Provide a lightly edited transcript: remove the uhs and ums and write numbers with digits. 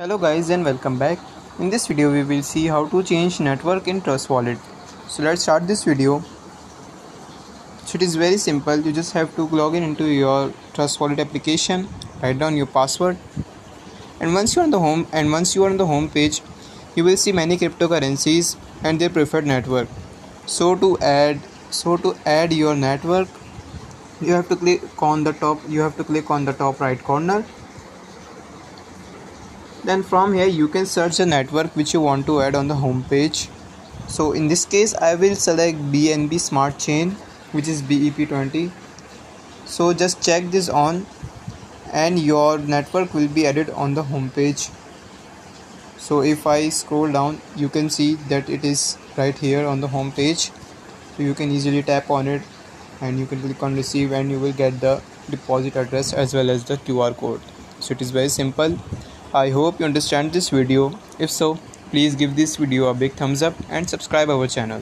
Hello guys and welcome back. In this video we will see how to change network in Trust Wallet. So let's start this video. So it is very simple. You just have to log in into your Trust Wallet application, write down your password, and once you are on the home page, you will see many cryptocurrencies and their preferred network. So to add your network, you have to click on the top right corner. Then from here you can search the network which you want to add on the home page. So in this case I will select BNB Smart Chain, which is BEP20. So just check this on and your network will be added on the home page. So if I scroll down, you can see that it is right here on the home page. So you can easily tap on it and you can click on receive and you will get the deposit address as well as the QR code. So it is very simple. I hope you understand this video. If so, please give this video a big thumbs up and subscribe our channel.